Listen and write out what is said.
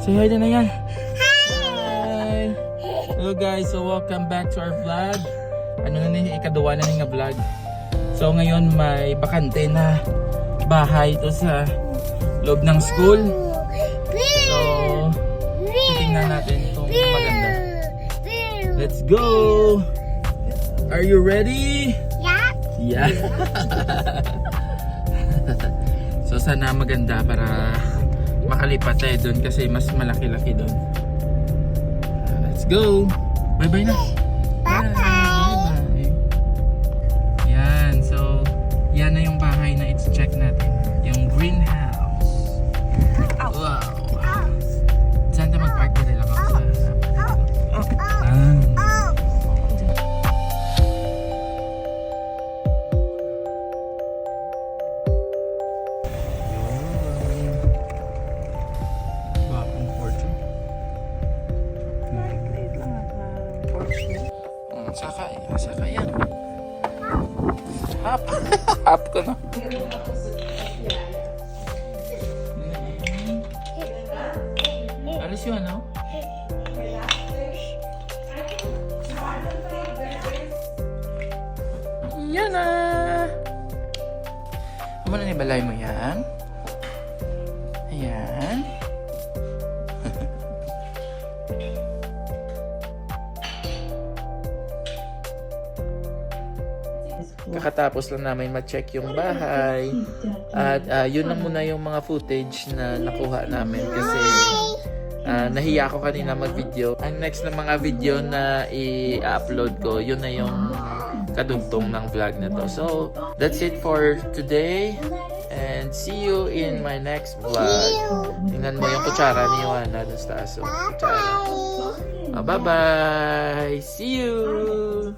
Say hi na yan. Hi! Hello guys, so welcome back to our vlog. Ano na ni ikaduwa na nga vlog. So ngayon may bakante na bahay ito sa loob ng school. So titingnan natin itong maganda. Let's go! Are you ready? Yeah. So sana maganda para makalipat tayo doon kasi mas malaki-laki doon. Let's go! Bye-bye na! Bye-bye! Yan, so yan na yung bahay na i-check natin. Yung greenhouse. Wow! Saan tayo mag-park na lang ako sa... Saka yan. Hap. Hap ko na. Alis yun, no? Yan na. Ano na nibalay mo yan? Ayan. Kakatapos lang namin ma-check yung bahay at yun lang muna yung mga footage na nakuha namin kasi nahiya ako kanina mag-video. Ang next na mga video na i-upload ko, yun na yung kadugtong ng vlog na to. So, that's it for today and see you in my next vlog. Tingnan mo yung kutsara ni Joanna dun sa taas. Kutsara. Bye-bye! See you!